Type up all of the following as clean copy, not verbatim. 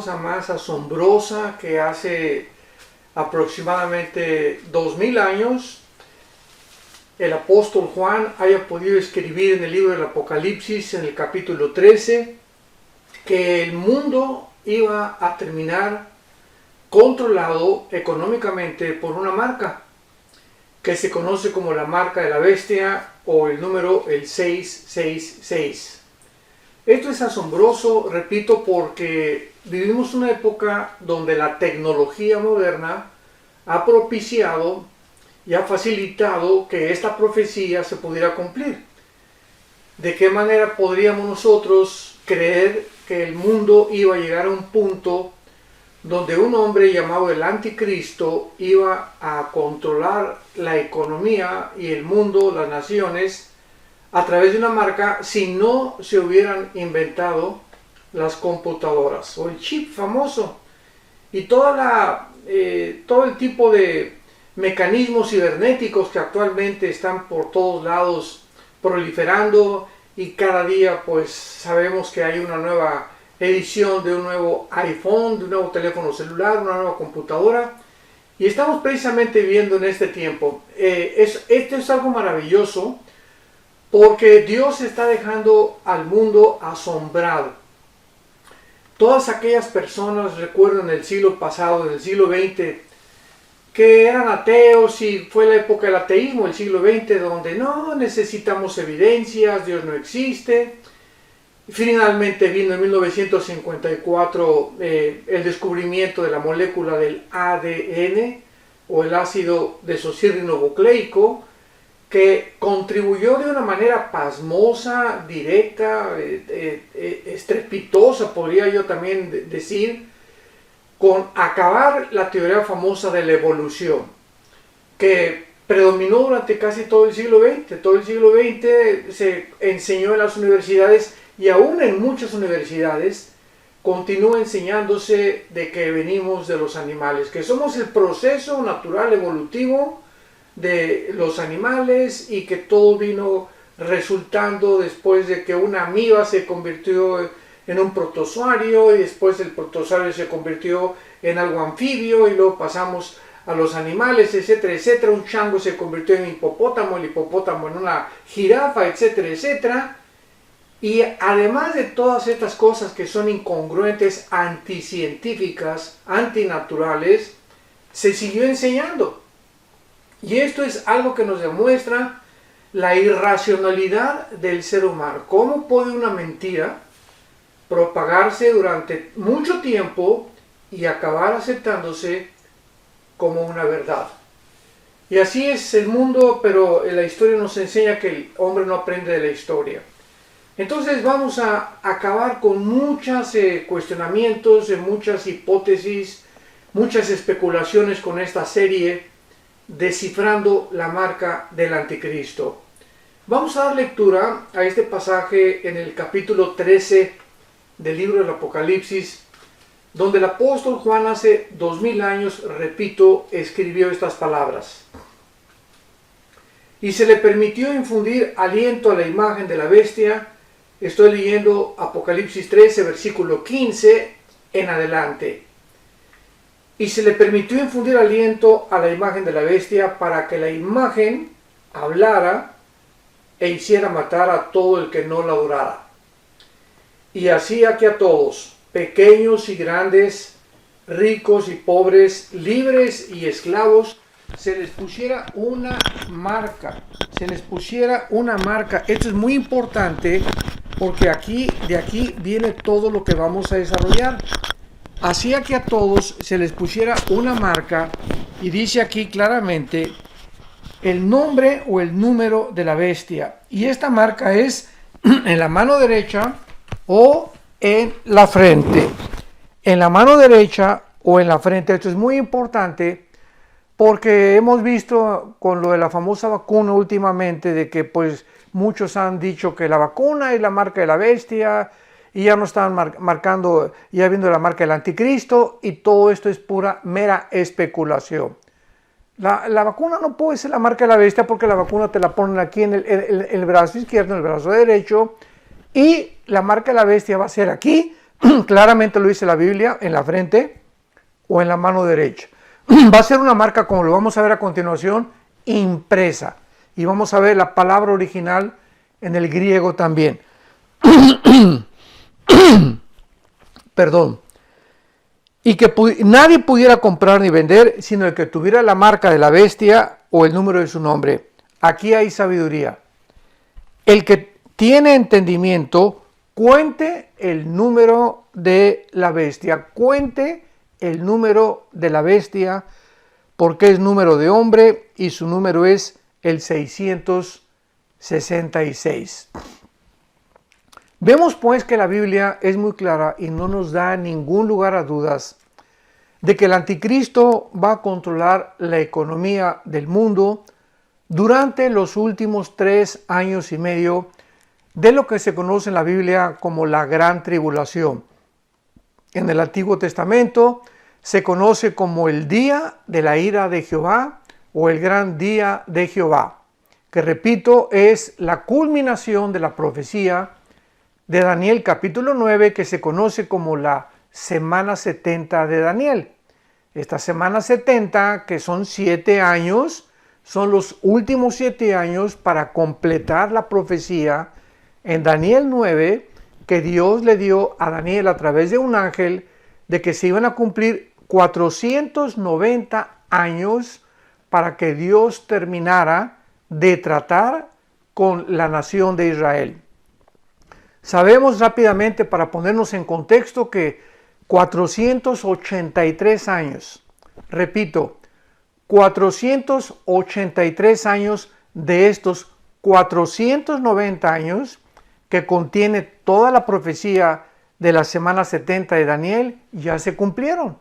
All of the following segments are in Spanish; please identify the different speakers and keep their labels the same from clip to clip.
Speaker 1: cosa más asombrosa que hace aproximadamente 2000 años el apóstol Juan haya podido escribir en el libro del Apocalipsis, en el capítulo 13, que el mundo iba a terminar controlado económicamente por una marca que se conoce como la marca de la bestia o el número el 666. Esto es asombroso, repito, porque vivimos una época donde la tecnología moderna ha propiciado y ha facilitado que esta profecía se pudiera cumplir. ¿De qué manera podríamos nosotros creer que el mundo iba a llegar a un punto donde un hombre llamado el Anticristo iba a controlar la economía y el mundo, las naciones, a través de una marca, si no se hubieran inventado las computadoras o el chip famoso y todo el tipo de mecanismos cibernéticos que actualmente están por todos lados proliferando, y cada día pues sabemos que hay una nueva edición de un nuevo iPhone, de un nuevo teléfono celular, una nueva computadora, y estamos precisamente viviendo en este tiempo. Esto es algo maravilloso porque Dios está dejando al mundo asombrado. Todas aquellas personas, recuerdo en el siglo pasado, en el siglo XX, que eran ateos, y fue la época del ateísmo, el siglo XX, donde no necesitamos evidencias, Dios no existe. Finalmente vino en 1954 el descubrimiento de la molécula del ADN, o el ácido desoxirribonucleico, que contribuyó de una manera pasmosa, directa, estrepitosa, podría yo también decir, con acabar la teoría famosa de la evolución, que predominó durante casi todo el siglo XX. Todo el siglo XX se enseñó en las universidades, y aún en muchas universidades continúa enseñándose de que venimos de los animales, que somos el proceso natural evolutivo de los animales, y que todo vino resultando después de que una amiba se convirtió en un protozoario, y después el protozoario se convirtió en algo anfibio, y luego pasamos a los animales, etcétera, etcétera. Un chango se convirtió en hipopótamo, el hipopótamo en una jirafa, etcétera, etcétera. Y además de todas estas cosas que son incongruentes, anticientíficas, antinaturales, se siguió enseñando. Y esto es algo que nos demuestra la irracionalidad del ser humano. ¿Cómo puede una mentira propagarse durante mucho tiempo y acabar aceptándose como una verdad? Y así es el mundo, pero la historia nos enseña que el hombre no aprende de la historia. Entonces vamos a acabar con muchos cuestionamientos, muchas hipótesis, muchas especulaciones con esta serie, descifrando la marca del Anticristo. Vamos a dar lectura a este pasaje en el capítulo 13 del libro del Apocalipsis, donde el apóstol Juan hace 2000 años, repito, escribió estas palabras. Y se le permitió infundir aliento a la imagen de la bestia. Estoy leyendo Apocalipsis 13, versículo 15 en adelante. Y se le permitió infundir aliento a la imagen de la bestia, para que la imagen hablara e hiciera matar a todo el que no la adorara. Y hacía que a todos, pequeños y grandes, ricos y pobres, libres y esclavos, se les pusiera una marca. Se les pusiera una marca. Esto es muy importante, porque de aquí viene todo lo que vamos a desarrollar. Hacía que a todos se les pusiera una marca, y dice aquí claramente el nombre o el número de la bestia. Y esta marca es en la mano derecha o en la frente. En la mano derecha o en la frente. Esto es muy importante, porque hemos visto con lo de la famosa vacuna últimamente, de que pues muchos han dicho que la vacuna es la marca de la bestia, y ya no están marcando, ya viendo la marca del Anticristo, y todo esto es pura, mera especulación. La vacuna no puede ser la marca de la bestia, porque la vacuna te la ponen aquí en el brazo izquierdo, en el brazo derecho, y la marca de la bestia va a ser aquí, Claramente lo dice la Biblia, en la frente o en la mano derecha. Va a ser una marca, como lo vamos a ver a continuación, impresa. Y vamos a ver la palabra original en el griego también. Perdón. Y que nadie pudiera comprar ni vender, sino el que tuviera la marca de la bestia o el número de su nombre. Aquí hay sabiduría. El que tiene entendimiento, cuente el número de la bestia. Cuente el número de la bestia, porque es número de hombre y su número es el 666. Vemos pues que la Biblia es muy clara y no nos da ningún lugar a dudas de que el anticristo va a controlar la economía del mundo durante los últimos 3 años y medio de lo que se conoce en la Biblia como la Gran Tribulación. En el Antiguo Testamento se conoce como el día de la ira de Jehová o el gran día de Jehová, que repito es la culminación de la profecía de Daniel capítulo 9, que se conoce como la semana 70 de Daniel. Esta semana 70, que son 7 años, son los últimos 7 años para completar la profecía en Daniel 9, que Dios le dio a Daniel a través de un ángel, de que se iban a cumplir 490 años para que Dios terminara de tratar con la nación de Israel. Sabemos rápidamente, para ponernos en contexto, que 483 años, repito, 483 años de estos 490 años que contiene toda la profecía de la semana 70 de Daniel, ya se cumplieron.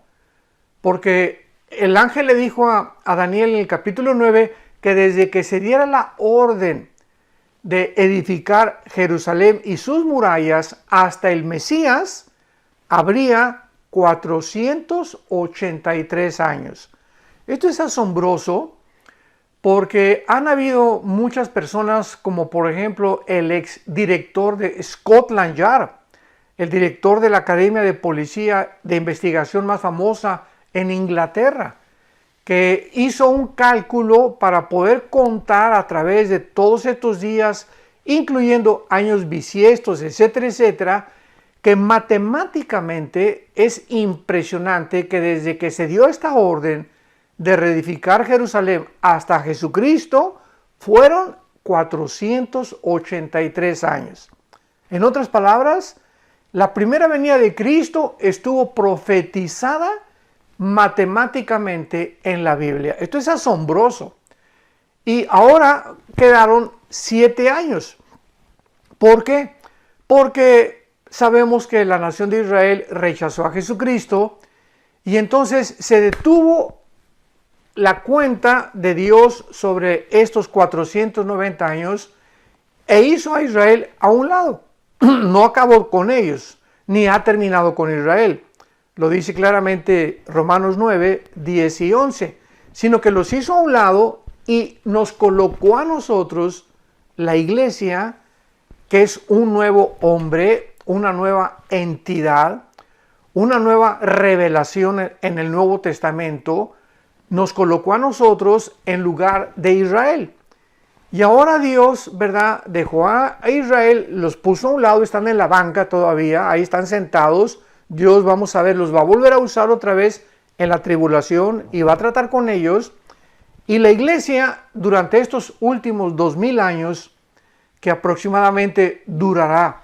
Speaker 1: Porque el ángel le dijo a Daniel en el capítulo 9 que desde que se diera la orden de edificar Jerusalén y sus murallas hasta el Mesías, habría 483 años. Esto es asombroso porque han habido muchas personas, como por ejemplo el exdirector de Scotland Yard, el director de la Academia de Policía de Investigación más famosa en Inglaterra, que hizo un cálculo para poder contar a través de todos estos días, incluyendo años bisiestos, etcétera, etcétera, que matemáticamente es impresionante que desde que se dio esta orden de reedificar Jerusalén hasta Jesucristo, fueron 483 años. En otras palabras, la primera venida de Cristo estuvo profetizada matemáticamente en la Biblia. Esto es asombroso. Y ahora quedaron 7 años. ¿Por qué? Porque sabemos que la nación de Israel rechazó a Jesucristo y entonces se detuvo la cuenta de Dios sobre estos 490 años e hizo a Israel a un lado. No acabó con ellos, ni ha terminado con Israel. Lo dice claramente Romanos 9, 10 y 11, sino que los hizo a un lado y nos colocó a nosotros, la iglesia, que es un nuevo hombre, una nueva entidad, una nueva revelación en el Nuevo Testamento, nos colocó a nosotros en lugar de Israel. Y ahora Dios, ¿verdad?, dejó a Israel, los puso a un lado, están en la banca todavía, ahí están sentados. Dios, vamos a ver, los va a volver a usar otra vez en la tribulación y va a tratar con ellos. Y la iglesia, durante estos últimos 2000 años, que aproximadamente durará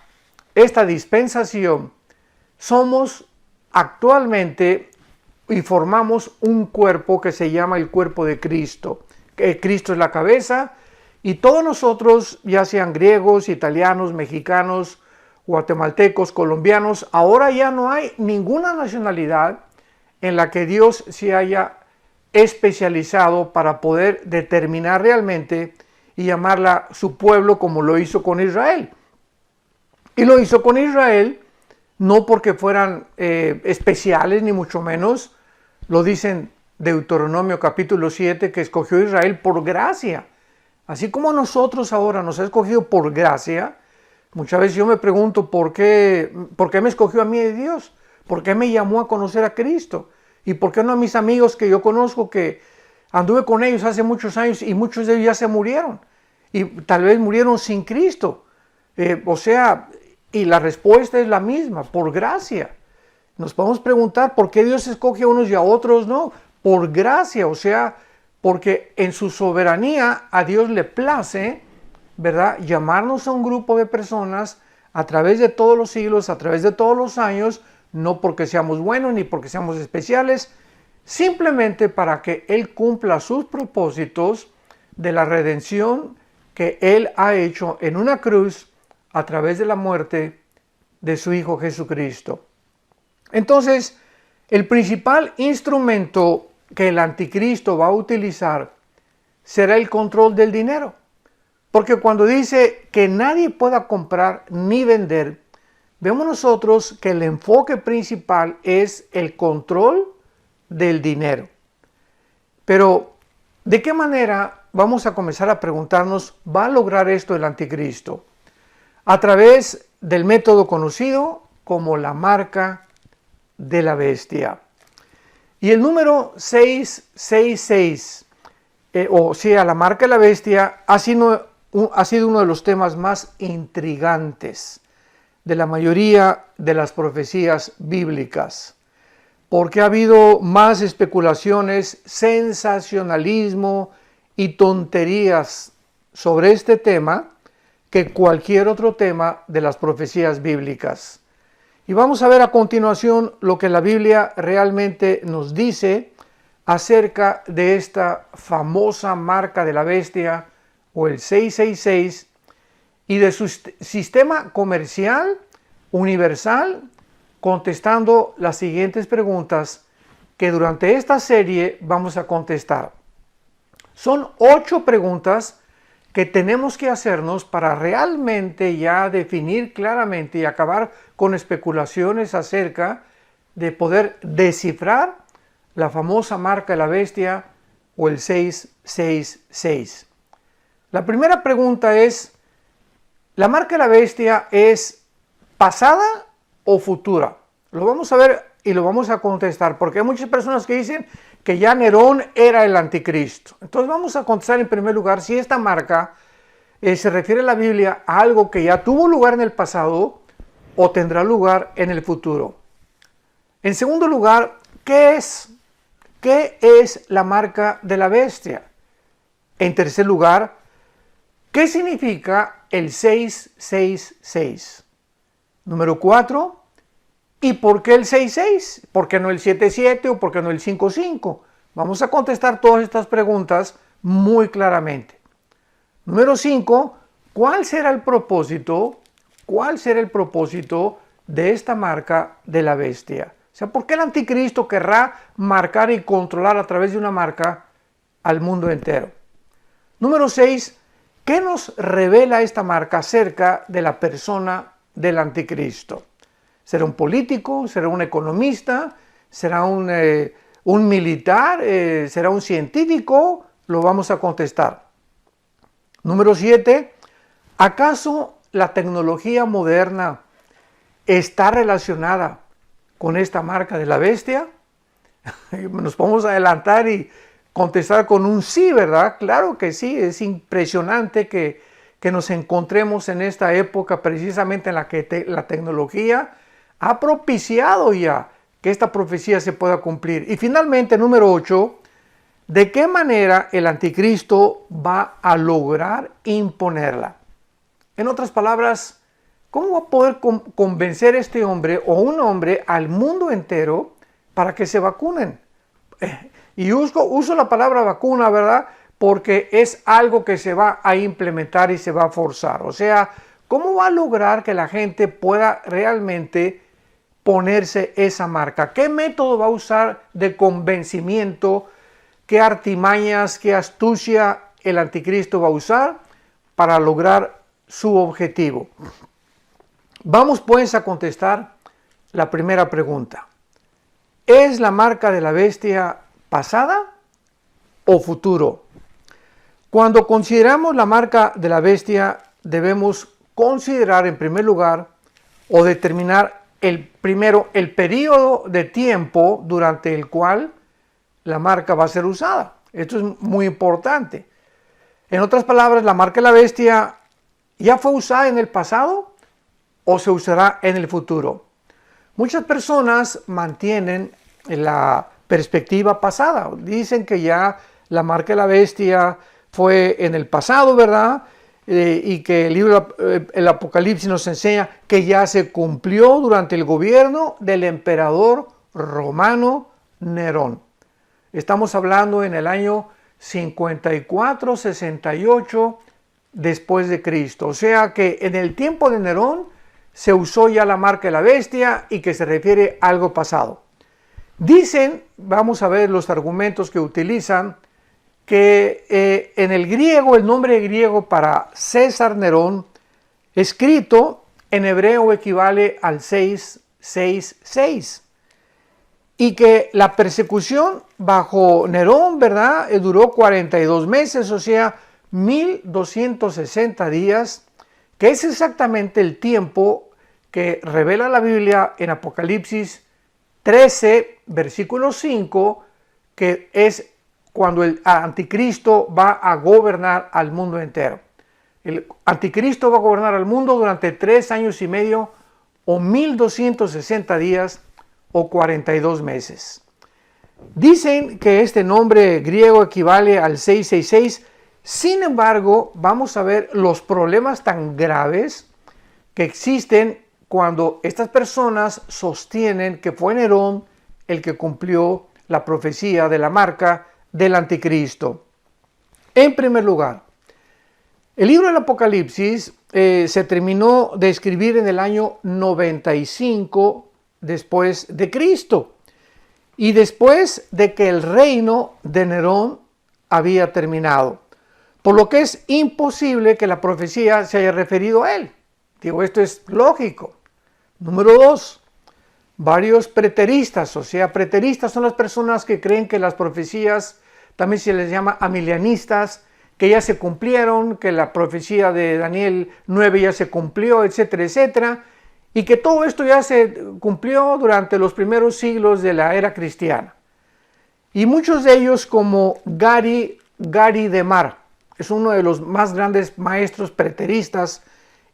Speaker 1: esta dispensación, somos actualmente y formamos un cuerpo que se llama el cuerpo de Cristo. Cristo es la cabeza y todos nosotros, ya sean griegos, italianos, mexicanos, guatemaltecos, colombianos, ahora ya no hay ninguna nacionalidad en la que Dios se haya especializado para poder determinar realmente y llamarla su pueblo, como lo hizo con Israel. Y lo hizo con Israel no porque fueran especiales, ni mucho menos. Lo dicen Deuteronomio capítulo 7, que escogió Israel por gracia. Así como nosotros ahora nos ha escogido por gracia, Muchas veces yo me pregunto por qué me escogió a mí de Dios, por qué me llamó a conocer a Cristo y por qué no a mis amigos que yo conozco, que anduve con ellos hace muchos años y muchos de ellos ya se murieron y tal vez murieron sin Cristo. Y la respuesta es la misma, por gracia. Nos podemos preguntar por qué Dios escoge a unos y a otros no, por gracia, porque en su soberanía a Dios le place, ¿verdad?, llamarnos a un grupo de personas a través de todos los siglos, a través de todos los años, no porque seamos buenos ni porque seamos especiales, simplemente para que Él cumpla sus propósitos de la redención que Él ha hecho en una cruz a través de la muerte de su Hijo Jesucristo. Entonces, el principal instrumento que el anticristo va a utilizar será el control del dinero. Porque cuando dice que nadie pueda comprar ni vender, vemos nosotros que el enfoque principal es el control del dinero. Pero, ¿de qué manera vamos a comenzar a preguntarnos, va a lograr esto el anticristo? A través del método conocido como la marca de la bestia. Y el número 666, la marca de la bestia, ha sido uno de los temas más intrigantes de la mayoría de las profecías bíblicas, porque ha habido más especulaciones, sensacionalismo y tonterías sobre este tema que cualquier otro tema de las profecías bíblicas. Y vamos a ver a continuación lo que la Biblia realmente nos dice acerca de esta famosa marca de la bestia o el 666 y de su sistema comercial universal, contestando las siguientes preguntas que durante esta serie vamos a contestar. Son 8 preguntas que tenemos que hacernos para realmente ya definir claramente y acabar con especulaciones acerca de poder descifrar la famosa marca de la bestia o el 666. La primera pregunta es, ¿la marca de la bestia es pasada o futura? Lo vamos a ver y lo vamos a contestar, porque hay muchas personas que dicen que ya Nerón era el anticristo. Entonces vamos a contestar en primer lugar si esta marca se refiere a la Biblia a algo que ya tuvo lugar en el pasado o tendrá lugar en el futuro. En segundo lugar, ¿qué es la marca de la bestia? En tercer lugar, ¿qué significa el 666? Número 4, ¿y por qué el 66? ¿Por qué no el 77 o por qué no el 55? Vamos a contestar todas estas preguntas muy claramente. Número 5, ¿cuál será el propósito? ¿Cuál será el propósito de esta marca de la bestia? O sea, ¿por qué el anticristo querrá marcar y controlar a través de una marca al mundo entero? Número 6, ¿qué nos revela esta marca acerca de la persona del anticristo? ¿Será un político? ¿Será un economista? ¿Será un militar? ¿Será un científico? Lo vamos a contestar. Número 7, ¿acaso la tecnología moderna está relacionada con esta marca de la bestia? Nos podemos adelantar y contestar con un sí, ¿verdad? Claro que sí, es impresionante que nos encontremos en esta época precisamente en la que la tecnología ha propiciado ya que esta profecía se pueda cumplir. Y finalmente, número 8, ¿de qué manera el anticristo va a lograr imponerla? En otras palabras, ¿cómo va a poder convencer este hombre o un hombre al mundo entero para que se vacunen? Y uso la palabra vacuna, ¿verdad? Porque es algo que se va a implementar y se va a forzar. O sea, ¿cómo va a lograr que la gente pueda realmente ponerse esa marca? ¿Qué método va a usar de convencimiento? ¿Qué artimañas, qué astucia el anticristo va a usar para lograr su objetivo? Vamos pues a contestar la primera pregunta. ¿Es la marca de la bestia pasada o futuro? Cuando consideramos la marca de la bestia, debemos considerar en primer lugar o determinar el periodo de tiempo durante el cual la marca va a ser usada. Esto es muy importante. En otras palabras, la marca de la bestia ya fue usada en el pasado o se usará en el futuro. Muchas personas mantienen la perspectiva pasada. Dicen que ya la marca de la bestia fue en el pasado, ¿verdad? Y que el libro, el Apocalipsis nos enseña que ya se cumplió durante el gobierno del emperador romano Nerón. Estamos hablando en el año 54-68 después de Cristo. O sea que en el tiempo de Nerón se usó ya la marca de la bestia y que se refiere a algo pasado. Dicen, vamos a ver los argumentos que utilizan, que en el griego, el nombre griego para César Nerón, escrito en hebreo equivale al 666. Y que la persecución bajo Nerón, ¿verdad?, duró 42 meses, o sea, 1260 días, que es exactamente el tiempo que revela la Biblia en Apocalipsis 13, versículo 5, que es cuando el anticristo va a gobernar al mundo entero. El anticristo va a gobernar al mundo durante 3 años y medio o 1260 días o 42 meses. Dicen que este nombre griego equivale al 666, sin embargo, vamos a ver los problemas tan graves que existen cuando estas personas sostienen que fue Nerón el que cumplió la profecía de la marca del anticristo. En primer lugar, el libro del Apocalipsis se terminó de escribir en el año 95 después de Cristo y después de que el reino de Nerón había terminado, por lo que es imposible que la profecía se haya referido a él. Digo, esto es lógico. Número 2, varios preteristas, o sea, preteristas son las personas que creen que las profecías, también se les llama amilianistas, que ya se cumplieron, que la profecía de Daniel 9 ya se cumplió, etcétera, etcétera, y que todo esto ya se cumplió durante los primeros siglos de la era cristiana. Y muchos de ellos, como Gary DeMar, es uno de los más grandes maestros preteristas,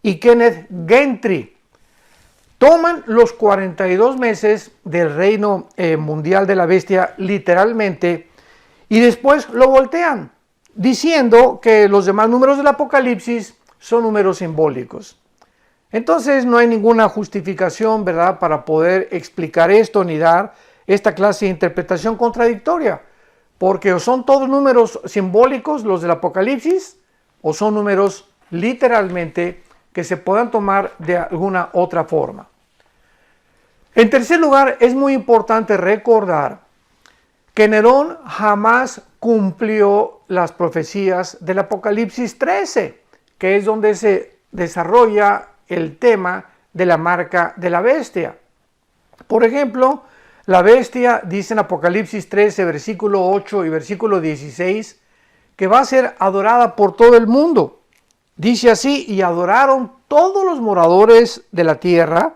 Speaker 1: y Kenneth Gentry, toman los 42 meses del reino mundial de la bestia literalmente y después lo voltean, diciendo que los demás números del Apocalipsis son números simbólicos. Entonces no hay ninguna justificación, ¿verdad?, para poder explicar esto ni dar esta clase de interpretación contradictoria, porque o son todos números simbólicos los del Apocalipsis o son números literalmente que se puedan tomar de alguna otra forma. En tercer lugar, es muy importante recordar que Nerón jamás cumplió las profecías del Apocalipsis 13, que es donde se desarrolla el tema de la marca de la bestia. Por ejemplo, la bestia dice en Apocalipsis 13, versículo 8 y versículo 16, que va a ser adorada por todo el mundo. Dice así: y adoraron todos los moradores de la tierra,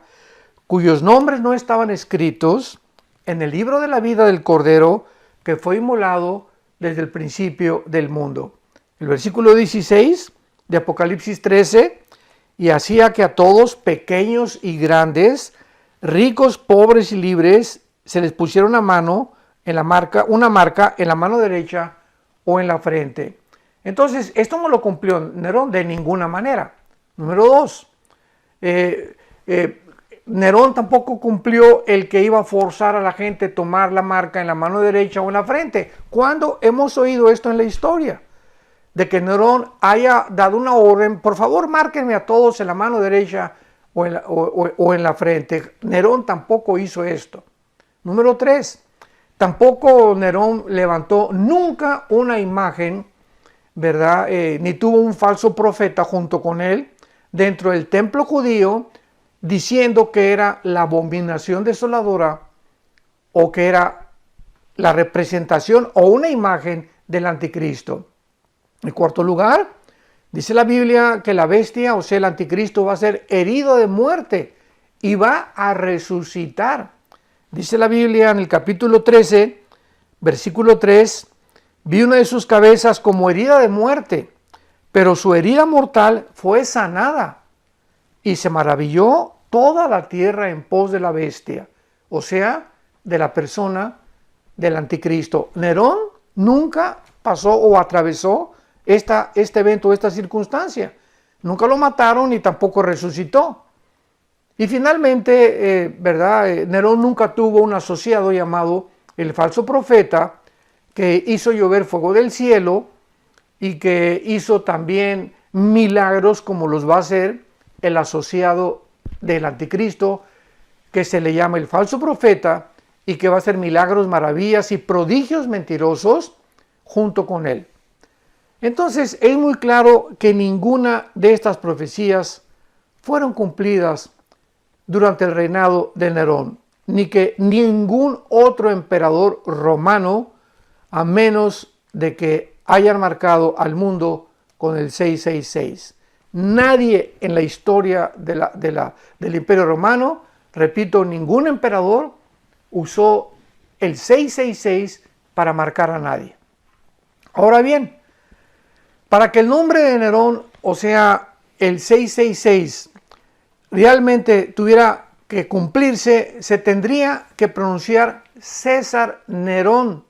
Speaker 1: cuyos nombres no estaban escritos en el libro de la vida del Cordero, que fue inmolado desde el principio del mundo. El versículo 16 de Apocalipsis 13, y hacía que a todos, pequeños y grandes, ricos, pobres y libres, se les pusiera una marca en la mano derecha o en la frente. Entonces, esto no lo cumplió Nerón de ninguna manera. Número 2, Nerón tampoco cumplió el que iba a forzar a la gente a tomar la marca en la mano derecha o en la frente. ¿Cuándo hemos oído esto en la historia? De que Nerón haya dado una orden: por favor, márquenme a todos en la mano derecha o en la frente. Nerón tampoco hizo esto. Número 3, tampoco Nerón levantó nunca una imagen, ¿verdad? Ni tuvo un falso profeta junto con él dentro del templo judío, diciendo que era la abominación desoladora o que era la representación o una imagen del anticristo. En cuarto lugar, Dice la Biblia que la bestia, o sea, el anticristo, va a ser herido de muerte y va a resucitar. Dice la Biblia en el capítulo 13, versículo 3, vi una de sus cabezas como herida de muerte, pero su herida mortal fue sanada. Y se maravilló toda la tierra en pos de la bestia, o sea, de la persona del anticristo. Nerón nunca pasó o atravesó este evento, esta circunstancia. Nunca lo mataron ni tampoco resucitó. Y finalmente, Nerón nunca tuvo un asociado llamado el falso profeta, que hizo llover fuego del cielo y que hizo también milagros como los va a hacer el asociado del anticristo, que se le llama el falso profeta y que va a hacer milagros, maravillas y prodigios mentirosos junto con él. Entonces es muy claro que ninguna de estas profecías fueron cumplidas durante el reinado de Nerón, ni que ningún otro emperador romano, a menos de que hayan marcado al mundo con el 666. Nadie en la historia del Imperio Romano, repito, ningún emperador usó el 666 para marcar a nadie. Ahora bien, para que el nombre de Nerón, o sea, el 666, realmente tuviera que cumplirse, se tendría que pronunciar César Nerón,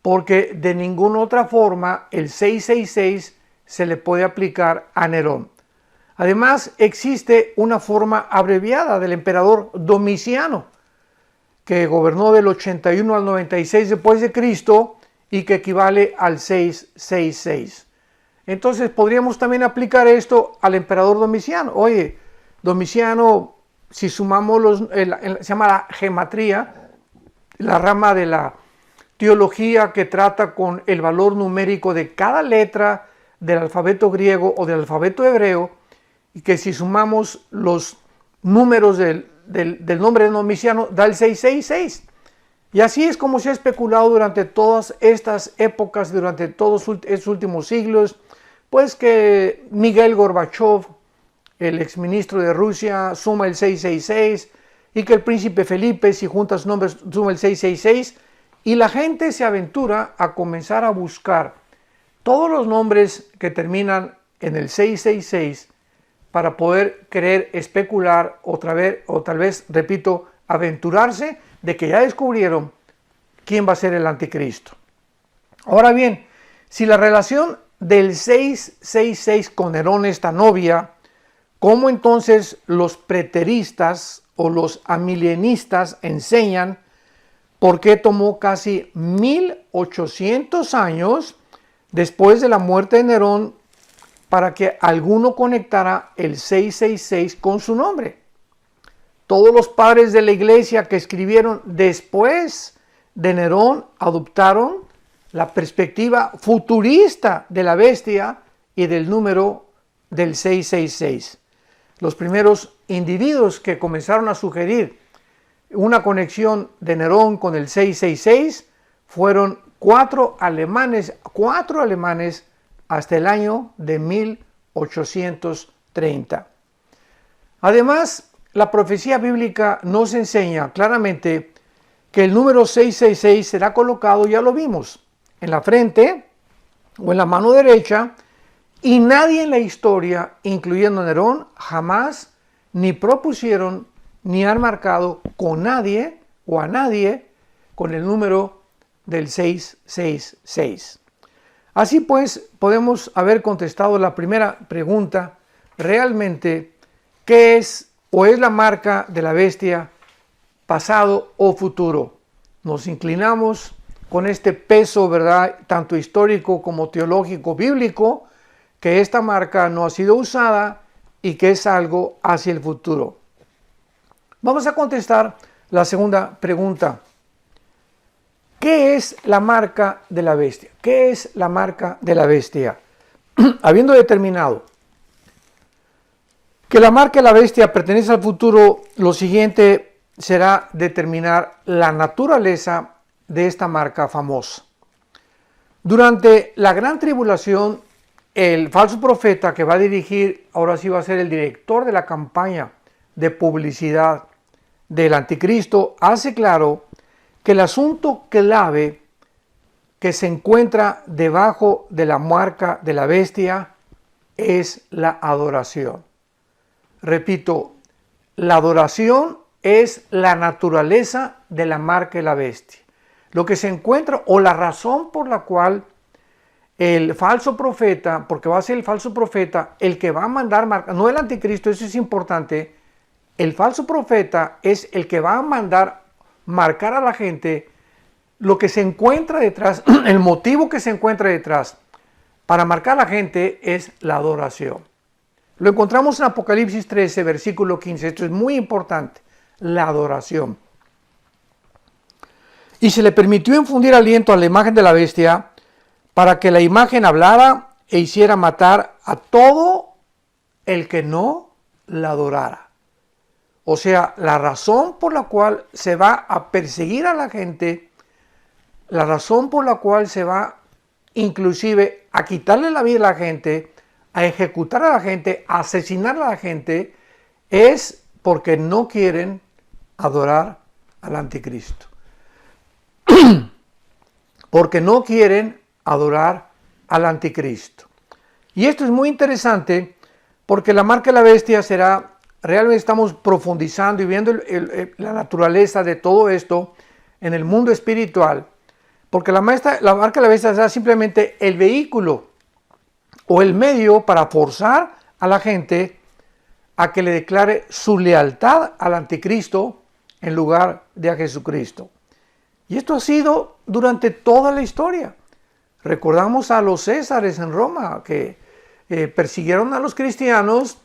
Speaker 1: porque de ninguna otra forma el 666 se le puede aplicar a Nerón. Además, existe una forma abreviada del emperador Domiciano, que gobernó del 81 al 96 después de Cristo y que equivale al 666. Entonces podríamos también aplicar esto al emperador Domiciano. Oye, Domiciano, si sumamos se llama la gematría, la rama de la teología que trata con el valor numérico de cada letra del alfabeto griego o del alfabeto hebreo, y que si sumamos los números del nombre de Domiciano da el 666. Y así es como se ha especulado durante todas estas épocas, durante todos estos últimos siglos, pues que Miguel Gorbachev, el exministro de Rusia, suma el 666, y que el príncipe Felipe, si junta sus nombres, suma el 666, y la gente se aventura a comenzar a buscar todos los nombres que terminan en el 666 para poder querer especular otra vez, o tal vez, repito, aventurarse de que ya descubrieron quién va a ser el anticristo. Ahora bien, si la relación del 666 con Nerón es tan obvia, ¿cómo entonces los preteristas o los amilienistas enseñan por qué tomó casi 1800 años después de la muerte de Nerón para que alguno conectara el 666 con su nombre? Todos los padres de la iglesia que escribieron después de Nerón adoptaron la perspectiva futurista de la bestia y del número del 666. Los primeros individuos que comenzaron a sugerir una conexión de Nerón con el 666 fueron cuatro alemanes hasta el año de 1830. Además, la profecía bíblica nos enseña claramente que el número 666 será colocado, ya lo vimos, en la frente o en la mano derecha, y nadie en la historia, incluyendo Nerón, jamás ni propusieron ni han marcado con nadie o a nadie con el número del 666. Así pues, podemos haber contestado la primera pregunta: realmente, ¿qué es o es la marca de la bestia, pasado o futuro? Nos inclinamos con este peso, ¿verdad?, tanto histórico como teológico bíblico, que esta marca no ha sido usada y que es algo hacia el futuro. Vamos a contestar la segunda pregunta. ¿Qué es la marca de la bestia? ¿Qué es la marca de la bestia? Habiendo determinado que la marca de la bestia pertenece al futuro, lo siguiente será determinar la naturaleza de esta marca famosa. Durante la gran tribulación, el falso profeta que va a dirigir, ahora sí va a ser el director de la campaña de publicidad del anticristo, hace claro que el asunto clave que se encuentra debajo de la marca de la bestia es la adoración. Repito, la adoración es la naturaleza de la marca de la bestia. Lo que se encuentra, o la razón por la cual el falso profeta, porque va a ser el falso profeta el que va a mandar marca, no el anticristo, eso es importante. El falso profeta es el que va a mandar marcar a la gente. Lo que se encuentra detrás, el motivo que se encuentra detrás para marcar a la gente es la adoración. Lo encontramos en Apocalipsis 13, versículo 15. Esto es muy importante, la adoración. Y se le permitió infundir aliento a la imagen de la bestia para que la imagen hablara e hiciera matar a todo el que no la adorara. O sea, la razón por la cual se va a perseguir a la gente, la razón por la cual se va inclusive a quitarle la vida a la gente, a ejecutar a la gente, a asesinar a la gente, es porque no quieren adorar al anticristo. Porque no quieren adorar al anticristo. Y esto es muy interesante porque la marca de la bestia será, realmente estamos profundizando y viendo la naturaleza de todo esto en el mundo espiritual, porque la marca de la bestia será simplemente el vehículo o el medio para forzar a la gente a que le declare su lealtad al anticristo en lugar de a Jesucristo. Y esto ha sido durante toda la historia. Recordamos a los césares en Roma que persiguieron a los cristianos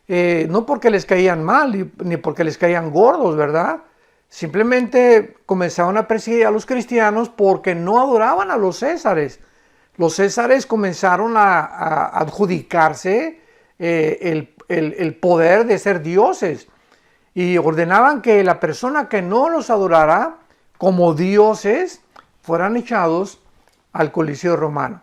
Speaker 1: no porque les caían mal ni porque les caían gordos, ¿verdad? Simplemente comenzaron a perseguir a los cristianos porque no adoraban a los césares. Los césares comenzaron a adjudicarse el poder de ser dioses y ordenaban que la persona que no los adorara como dioses fueran echados al Coliseo romano.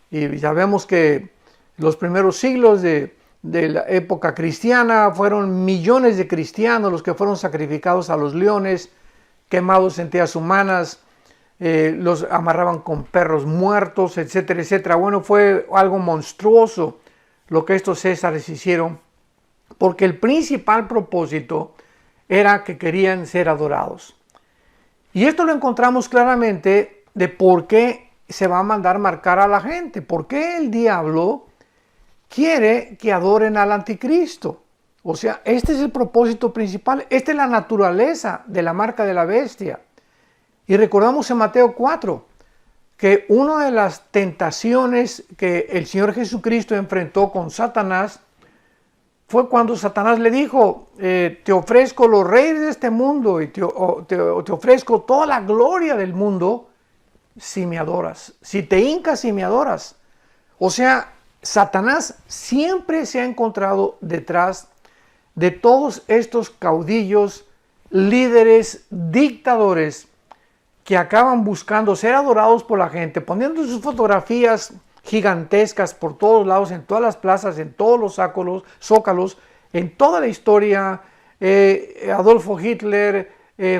Speaker 1: Y ya vemos que los primeros siglos de la época cristiana fueron millones de cristianos los que fueron sacrificados a los leones, quemados en teas humanas, los amarraban con perros muertos, etcétera, etcétera. Bueno, fue algo monstruoso lo que estos césares hicieron, porque el principal propósito era que querían ser adorados. Y esto lo encontramos claramente de por qué se va a mandar marcar a la gente. ¿Por qué el diablo quiere que adoren al anticristo? O sea, este es el propósito principal. Esta es la naturaleza de la marca de la bestia. Y recordamos en Mateo 4 que una de las tentaciones que el Señor Jesucristo enfrentó con Satanás fue cuando Satanás le dijo, te ofrezco los reyes de este mundo y te ofrezco toda la gloria del mundo si me adoras, si te hincas y me adoras. O sea, Satanás siempre se ha encontrado detrás de todos estos caudillos, líderes, dictadores que acaban buscando ser adorados por la gente, poniendo sus fotografías gigantescas por todos lados, en todas las plazas, en todos los zócalos, en toda la historia. Adolfo Hitler,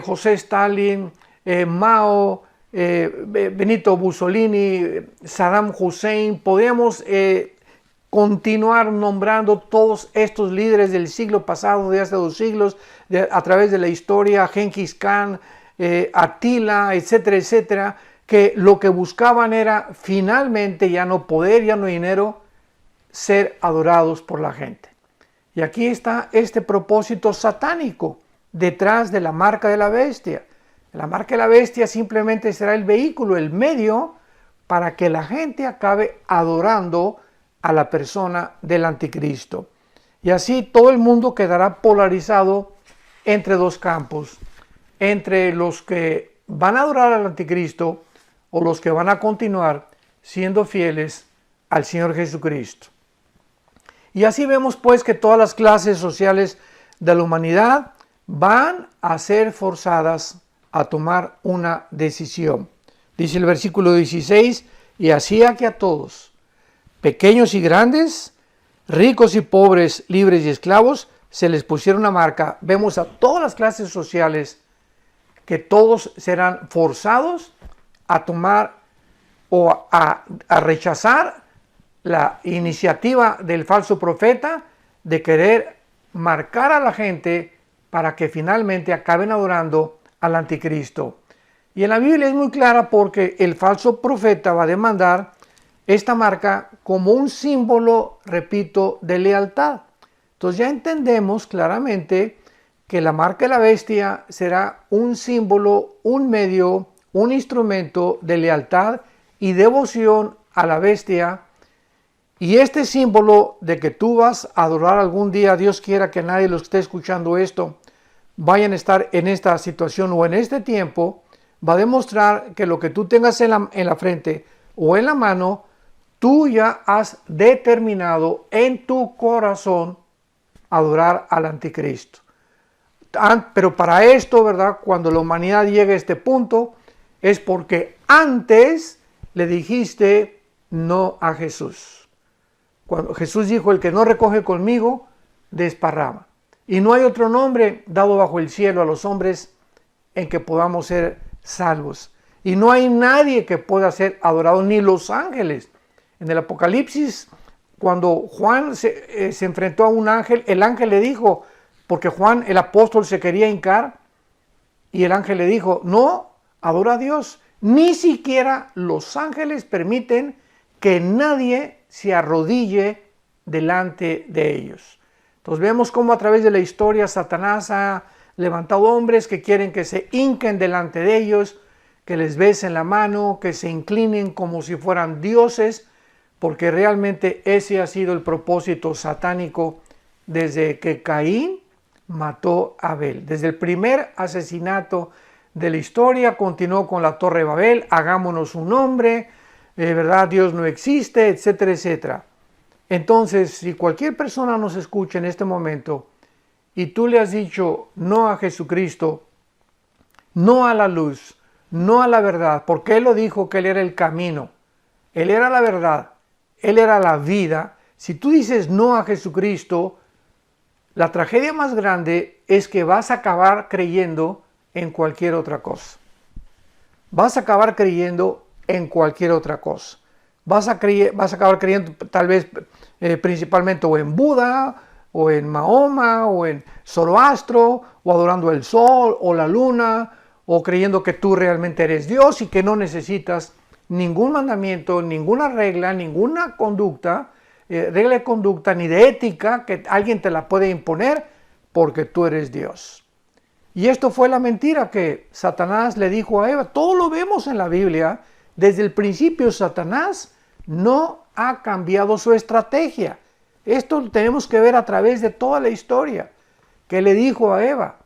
Speaker 1: José Stalin, Mao, Benito Mussolini, Saddam Hussein. Podemos continuar nombrando todos estos líderes del siglo pasado, de hace 2 siglos, a través de la historia, Genghis Khan, Atila, etcétera, etcétera, que lo que buscaban era finalmente ya no poder, ya no dinero, ser adorados por la gente. Y aquí está este propósito satánico detrás de la marca de la bestia. La marca de la bestia simplemente será el vehículo, el medio para que la gente acabe adorando a la persona del anticristo. Y así todo el mundo quedará polarizado entre 2 campos, entre los que van a adorar al anticristo o los que van a continuar siendo fieles al Señor Jesucristo. Y así vemos pues que todas las clases sociales de la humanidad van a ser forzadas a tomar una decisión. Dice el versículo 16, y hacía que a todos, pequeños y grandes, ricos y pobres, libres y esclavos, se les pusieron una marca. Vemos a todas las clases sociales que todos serán forzados a tomar o a rechazar la iniciativa del falso profeta de querer marcar a la gente para que finalmente acaben adorando al anticristo. Y en la Biblia es muy clara porque el falso profeta va a demandar esta marca como un símbolo, repito, de lealtad. Entonces ya entendemos claramente que la marca de la bestia será un símbolo, un medio, un instrumento de lealtad y devoción a la bestia. Y este símbolo de que tú vas a adorar algún día, Dios quiera que nadie de los que esté escuchando esto vayan a estar en esta situación o en este tiempo, va a demostrar que lo que tú tengas en la frente o en la mano, tú ya has determinado en tu corazón adorar al anticristo. Pero para esto, ¿verdad? Cuando la humanidad llegue a este punto, es porque antes le dijiste no a Jesús. Cuando Jesús dijo, el que no recoge conmigo, desparrama. Y no hay otro nombre dado bajo el cielo a los hombres en que podamos ser salvos. Y no hay nadie que pueda ser adorado, ni los ángeles. En el Apocalipsis, cuando Juan se enfrentó a un ángel, el ángel le dijo, porque Juan el apóstol se quería hincar, y el ángel le dijo, no, adora a Dios. Ni siquiera los ángeles permiten que nadie se arrodille delante de ellos. Entonces vemos cómo a través de la historia Satanás ha levantado hombres que quieren que se hinquen delante de ellos, que les besen la mano, que se inclinen como si fueran dioses, porque realmente ese ha sido el propósito satánico desde que Caín mató a Abel. Desde el primer asesinato de la historia continuó con la Torre de Babel, hagámonos un nombre, ¿verdad? Dios no existe, etcétera, etcétera. Entonces, si cualquier persona nos escucha en este momento y tú le has dicho no a Jesucristo, no a la luz, no a la verdad, porque Él lo dijo que Él era el camino, Él era la verdad, Él era la vida. Si tú dices no a Jesucristo, la tragedia más grande es que vas a acabar creyendo en cualquier otra cosa. Vas a acabar creyendo en cualquier otra cosa. Vas a acabar creyendo tal vez principalmente o en Buda, o en Mahoma, o en Zoroastro, o adorando el sol, o la luna, o creyendo que tú realmente eres Dios y que no necesitas ningún mandamiento, ninguna regla, ninguna conducta, regla de conducta ni de ética que alguien te la puede imponer porque tú eres Dios. Y esto fue la mentira que Satanás le dijo a Eva. Todo lo vemos en la Biblia. Desde el principio Satanás no ha cambiado su estrategia. Esto lo tenemos que ver a través de toda la historia. Que le dijo a Eva,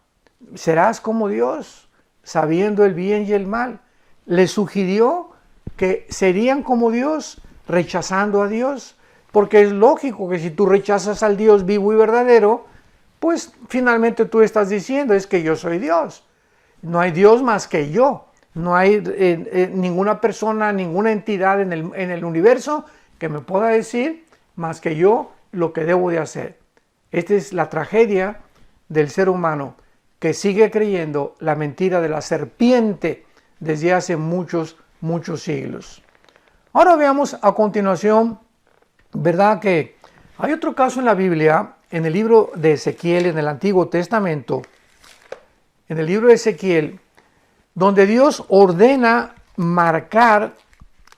Speaker 1: serás como Dios, sabiendo el bien y el mal. Le sugirió que serían como Dios, rechazando a Dios. Porque es lógico que si tú rechazas al Dios vivo y verdadero, pues finalmente tú estás diciendo es que yo soy Dios. No hay Dios más que yo. No hay ninguna persona, ninguna entidad en el universo que me pueda decir más que yo lo que debo de hacer. Esta es la tragedia del ser humano que sigue creyendo la mentira de la serpiente desde hace muchos siglos. Ahora veamos a continuación, ¿verdad? Que hay otro caso en la Biblia, en el libro de Ezequiel, en el Antiguo Testamento, en el libro de Ezequiel, donde Dios ordena marcar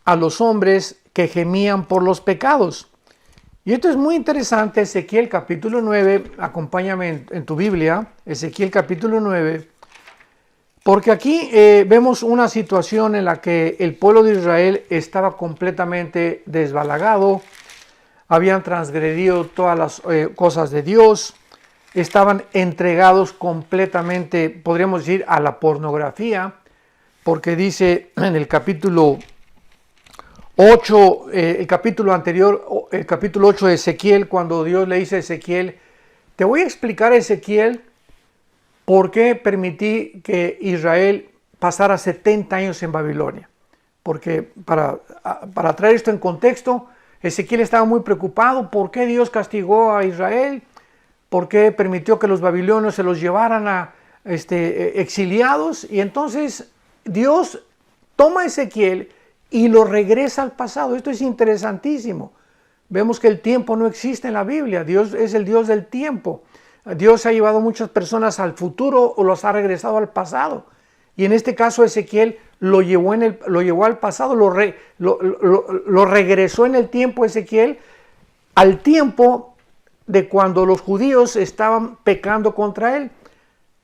Speaker 1: a los hombres que gemían por los pecados. Y esto es muy interesante, Ezequiel capítulo 9, acompáñame en tu Biblia, Ezequiel capítulo 9, porque aquí vemos una situación en la que el pueblo de Israel estaba completamente desbalagado, habían transgredido todas las cosas de Dios, estaban entregados completamente, podríamos decir, a la pornografía, porque dice en el capítulo 8, el capítulo anterior, el capítulo 8 de Ezequiel, cuando Dios le dice a Ezequiel, te voy a explicar, Ezequiel, por qué permití que Israel pasara 70 años en Babilonia. Porque para traer esto en contexto, Ezequiel estaba muy preocupado. ¿Por qué Dios castigó a Israel? ¿Por qué permitió que los babilonios se los llevaran a exiliados? Y entonces Dios toma a Ezequiel y lo regresa al pasado. Esto es interesantísimo. Vemos que el tiempo no existe en la Biblia. Dios es el Dios del tiempo. Dios ha llevado muchas personas al futuro o los ha regresado al pasado. Y en este caso Ezequiel lo llevó al pasado, lo regresó en el tiempo Ezequiel al tiempo de cuando los judíos estaban pecando contra él.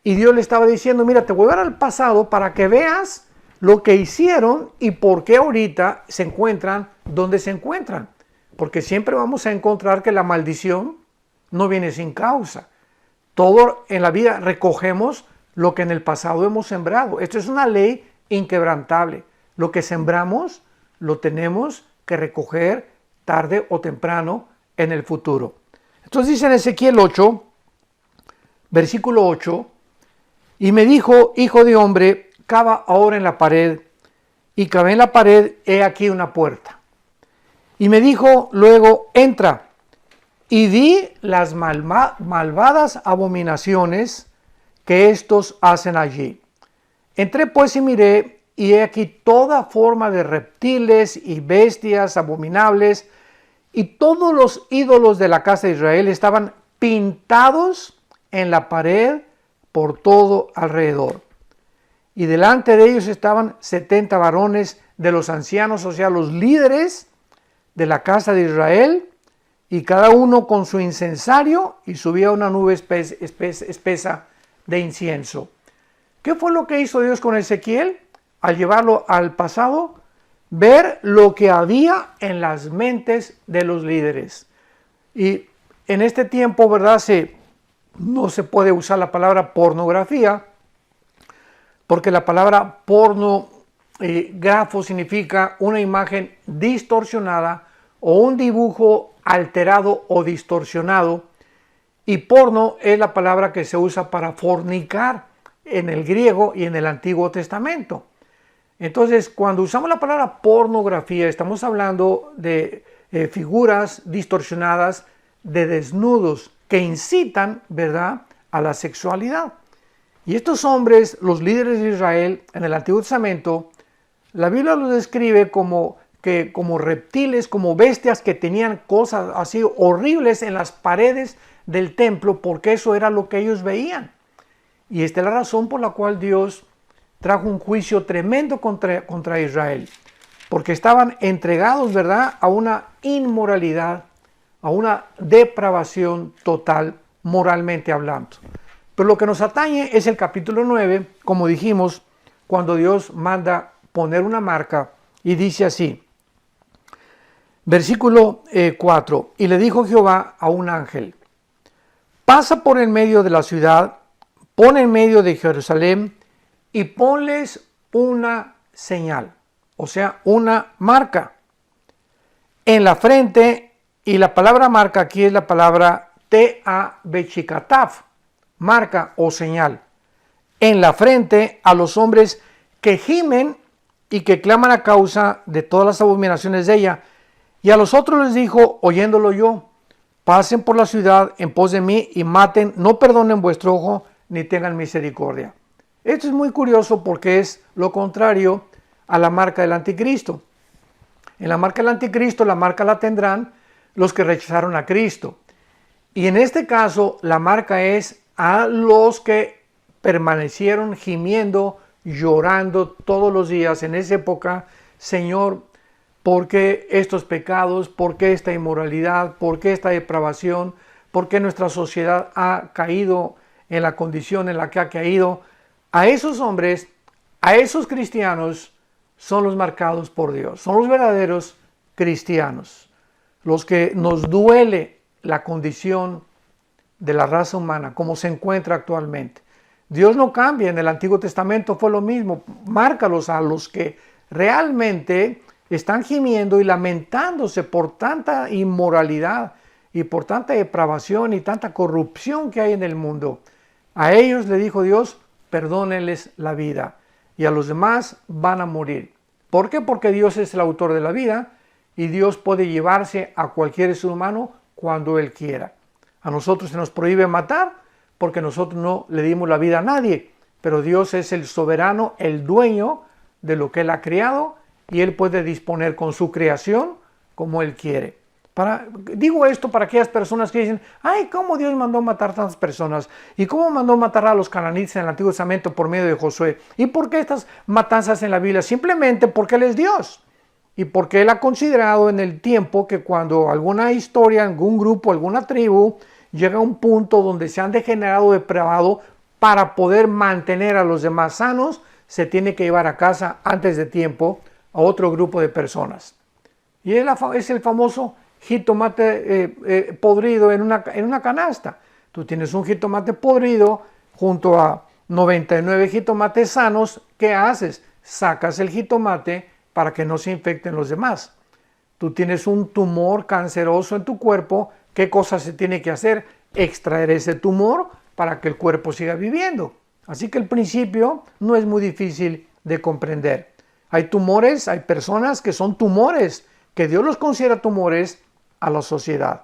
Speaker 1: Y Dios le estaba diciendo, mira, te voy a dar al pasado para que veas lo que hicieron y por qué ahorita se encuentran donde se encuentran. Porque siempre vamos a encontrar que la maldición no viene sin causa. Todo en la vida recogemos lo que en el pasado hemos sembrado. Esto es una ley inquebrantable. Lo que sembramos lo tenemos que recoger tarde o temprano en el futuro. Entonces dice en Ezequiel 8, versículo 8, y me dijo, hijo de hombre, cava ahora en la pared, y cavé en la pared, he aquí una puerta. Y me dijo luego, entra, y di las malvadas abominaciones que estos hacen allí. Entré pues y miré, y he aquí toda forma de reptiles y bestias abominables, y todos los ídolos de la casa de Israel estaban pintados en la pared por todo alrededor. Y delante de ellos estaban 70 varones de los ancianos, o sea, los líderes de la casa de Israel, y cada uno con su incensario, y subía una nube espesa de incienso. ¿Qué fue lo que hizo Dios con Ezequiel? Al llevarlo al pasado, ver lo que había en las mentes de los líderes. Y en este tiempo, ¿verdad? No se puede usar la palabra pornografía, porque la palabra grafo significa una imagen distorsionada o un dibujo alterado o distorsionado, y porno es la palabra que se usa para fornicar en el griego y en el Antiguo Testamento. Entonces, cuando usamos la palabra pornografía, estamos hablando de figuras distorsionadas de desnudos que incitan, ¿verdad?, a la sexualidad. Y estos hombres, los líderes de Israel en el Antiguo Testamento, la Biblia los describe como reptiles, como bestias que tenían cosas así horribles en las paredes del templo, porque eso era lo que ellos veían. Y esta es la razón por la cual Dios trajo un juicio tremendo contra Israel, porque estaban entregados, ¿verdad?, a una inmoralidad, a una depravación total, moralmente hablando. Pero lo que nos atañe es el capítulo 9, como dijimos, cuando Dios manda poner una marca, y dice así, versículo 4, y le dijo Jehová a un ángel, pasa por en medio de la ciudad, pon en medio de Jerusalén, y ponles una señal, o sea, una marca, en la frente, y la palabra marca aquí es la palabra T-A-B-Chikataf, marca o señal, en la frente a los hombres que gimen y que claman a causa de todas las abominaciones de ella. Y a los otros les dijo, oyéndolo yo, pasen por la ciudad en pos de mí y maten, no perdonen vuestro ojo, ni tengan misericordia. Esto es muy curioso porque es lo contrario a la marca del anticristo. En la marca del anticristo, la marca la tendrán los que rechazaron a Cristo. Y en este caso, la marca es a los que permanecieron gimiendo, llorando todos los días en esa época, Señor, ¿por qué estos pecados? ¿Por qué esta inmoralidad? ¿Por qué esta depravación? ¿Por qué nuestra sociedad ha caído en la condición en la que ha caído? A esos hombres, a esos cristianos, son los marcados por Dios. Son los verdaderos cristianos. Los que nos duele la condición de la raza humana, como se encuentra actualmente. Dios no cambia, en el Antiguo Testamento fue lo mismo. Márcalos a los que realmente están gimiendo y lamentándose por tanta inmoralidad y por tanta depravación y tanta corrupción que hay en el mundo. A ellos le dijo Dios, perdónenles la vida, y a los demás van a morir. ¿Por qué? Porque Dios es el autor de la vida y Dios puede llevarse a cualquier ser humano cuando Él quiera. A nosotros se nos prohíbe matar porque nosotros no le dimos la vida a nadie, pero Dios es el soberano, el dueño de lo que Él ha creado y Él puede disponer con su creación como Él quiere. Digo esto para aquellas personas que dicen, ay, ¿cómo Dios mandó matar a tantas personas? ¿Y cómo mandó matar a los cananitas en el Antiguo Testamento por medio de Josué? ¿Y por qué estas matanzas en la Biblia? Simplemente porque Él es Dios. Y porque Él ha considerado en el tiempo que cuando alguna historia, algún grupo, alguna tribu llega a un punto donde se han degenerado, depravado, para poder mantener a los demás sanos, se tiene que llevar a casa antes de tiempo a otro grupo de personas. Y es el famoso jitomate podrido en una canasta. Tú tienes un jitomate podrido junto a 99 jitomates sanos. ¿Qué haces? Sacas el jitomate para que no se infecten los demás. Tú tienes un tumor canceroso en tu cuerpo. ¿Qué cosa se tiene que hacer? Extraer ese tumor para que el cuerpo siga viviendo. Así que el principio no es muy difícil de comprender. Hay tumores, hay personas que son tumores, que Dios los considera tumores a la sociedad.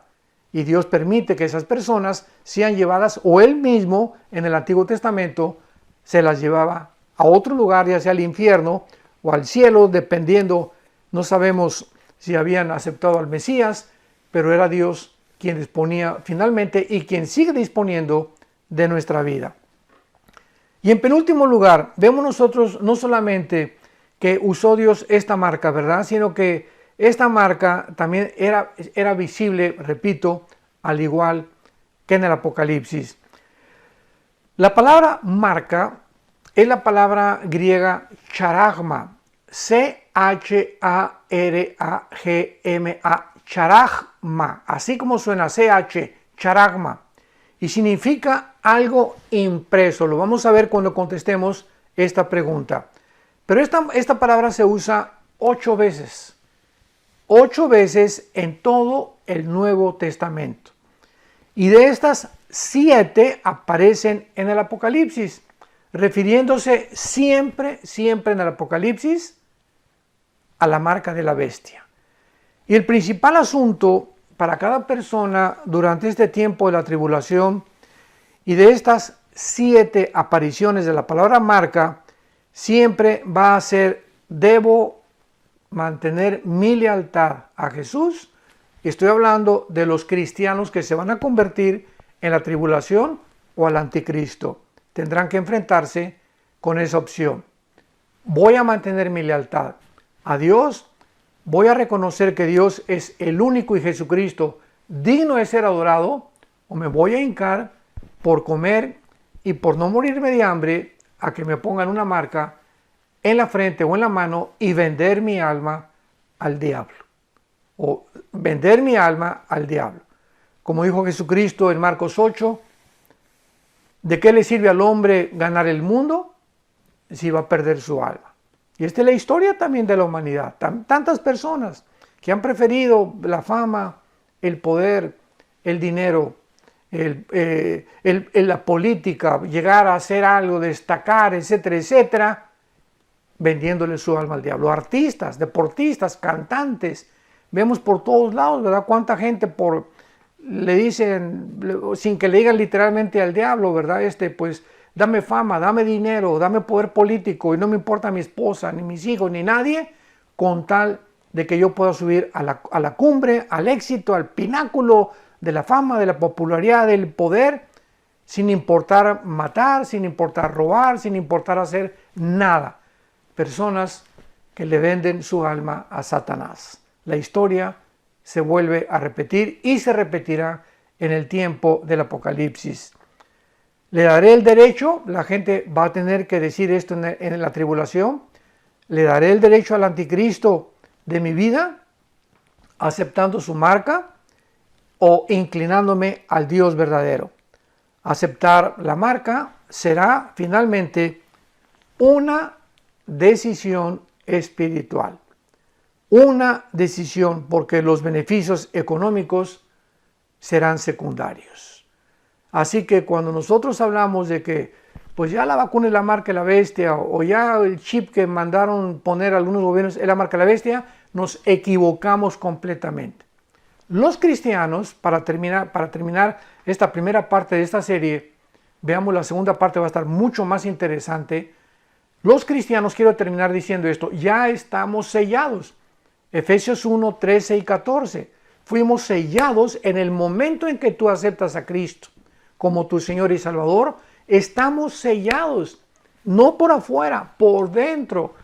Speaker 1: Y Dios permite que esas personas sean llevadas, o Él mismo en el Antiguo Testamento se las llevaba a otro lugar, ya sea al infierno o al cielo, dependiendo, no sabemos si habían aceptado al Mesías, pero era Dios quien disponía finalmente y quien sigue disponiendo de nuestra vida. Y en penúltimo lugar, vemos nosotros no solamente que usó Dios esta marca, ¿verdad? Sino que esta marca también era visible, repito, al igual que en el Apocalipsis. La palabra marca es la palabra griega charagma, C-H-A-R-A-G-M-A, charagma, así como suena C-H, charagma, y significa algo impreso. Lo vamos a ver cuando contestemos esta pregunta. Pero esta palabra se usa 8 veces. 8 veces en todo el Nuevo Testamento. Y de estas 7 aparecen en el Apocalipsis, refiriéndose siempre en el Apocalipsis a la marca de la bestia. Y el principal asunto para cada persona durante este tiempo de la tribulación y de estas 7 apariciones de la palabra marca, siempre va a ser: debo mantener mi lealtad a Jesús. Estoy hablando de los cristianos que se van a convertir en la tribulación o al anticristo. Tendrán que enfrentarse con esa opción. Voy a mantener mi lealtad a Dios. Voy a reconocer que Dios es el único y Jesucristo digno de ser adorado, o me voy a hincar por comer y por no morirme de hambre a que me pongan una marca en la frente o en la mano y vender mi alma al diablo. O vender mi alma al diablo. Como dijo Jesucristo en Marcos 8, ¿de qué le sirve al hombre ganar el mundo si va a perder su alma? Y esta es la historia también de la humanidad. Tantas personas que han preferido la fama, el poder, el dinero, la política, llegar a hacer algo, destacar, etcétera, etcétera, vendiéndole su alma al diablo. Artistas, deportistas, cantantes, vemos por todos lados, ¿verdad? Cuánta gente le dicen, sin que le digan literalmente al diablo, ¿verdad? Pues dame fama, dame dinero, dame poder político y no me importa mi esposa, ni mis hijos, ni nadie, con tal de que yo pueda subir a la cumbre, al éxito, al pináculo de la fama, de la popularidad, del poder, sin importar matar, sin importar robar, sin importar hacer nada. Personas que le venden su alma a Satanás. La historia se vuelve a repetir y se repetirá en el tiempo del Apocalipsis. ¿Le daré el derecho? La gente va a tener que decir esto en la tribulación. ¿Le daré el derecho al anticristo de mi vida, aceptando su marca o inclinándome al Dios verdadero? Aceptar la marca será finalmente una decisión espiritual. Una decisión, porque los beneficios económicos serán secundarios. Así que cuando nosotros hablamos de que pues ya la vacuna es la marca de la bestia, o ya el chip que mandaron poner algunos gobiernos es la marca de la bestia, nos equivocamos completamente. Los cristianos, para terminar esta primera parte de esta serie, veamos la segunda parte, va a estar mucho más interesante. Los cristianos, quiero terminar diciendo esto, ya estamos sellados. Efesios 1, 13 y 14. Fuimos sellados en el momento en que tú aceptas a Cristo como tu Señor y Salvador. Estamos sellados, no por afuera, por dentro,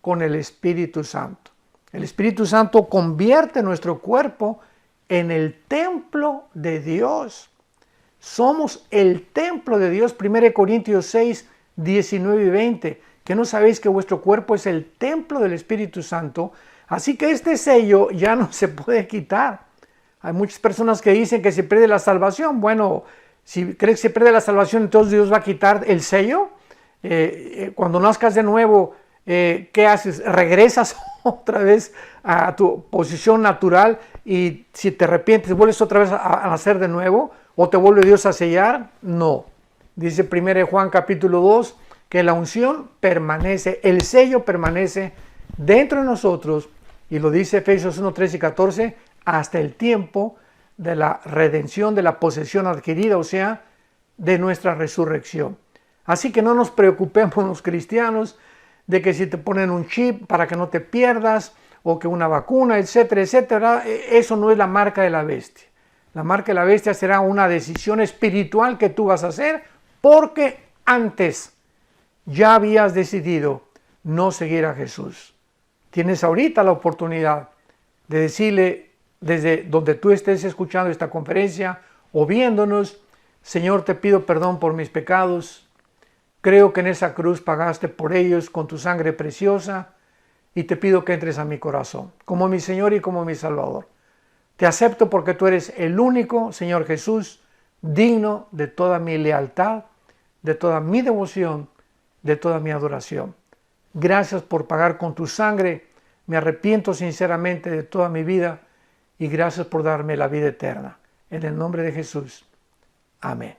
Speaker 1: con el Espíritu Santo. El Espíritu Santo convierte nuestro cuerpo en el templo de Dios. Somos el templo de Dios. 1 Corintios 6, 19 y 20. ¿Que no sabéis que vuestro cuerpo es el templo del Espíritu Santo? Así que este sello ya no se puede quitar. Hay muchas personas que dicen que se pierde la salvación. Bueno, si crees que se pierde la salvación, entonces Dios va a quitar el sello. Cuando nazcas de nuevo, ¿qué haces? Regresas otra vez a tu posición natural y si te arrepientes, ¿vuelves otra vez a nacer de nuevo? ¿O te vuelve Dios a sellar? No. Dice 1 Juan capítulo 2 que la unción permanece, el sello permanece dentro de nosotros, y lo dice Efesios 1, 13 y 14, hasta el tiempo de la redención, de la posesión adquirida, o sea, de nuestra resurrección. Así que no nos preocupemos los cristianos de que si te ponen un chip para que no te pierdas, o que una vacuna, etcétera, etcétera, eso no es la marca de la bestia. La marca de la bestia será una decisión espiritual que tú vas a hacer porque antes ya habías decidido no seguir a Jesús. Tienes ahorita la oportunidad de decirle desde donde tú estés escuchando esta conferencia o viéndonos: Señor, te pido perdón por mis pecados. Creo que en esa cruz pagaste por ellos con tu sangre preciosa y te pido que entres a mi corazón como mi Señor y como mi Salvador. Te acepto porque tú eres el único, Señor Jesús, digno de toda mi lealtad, de toda mi devoción, de toda mi adoración. Gracias por pagar con tu sangre. Me arrepiento sinceramente de toda mi vida y gracias por darme la vida eterna. En el nombre de Jesús. Amén.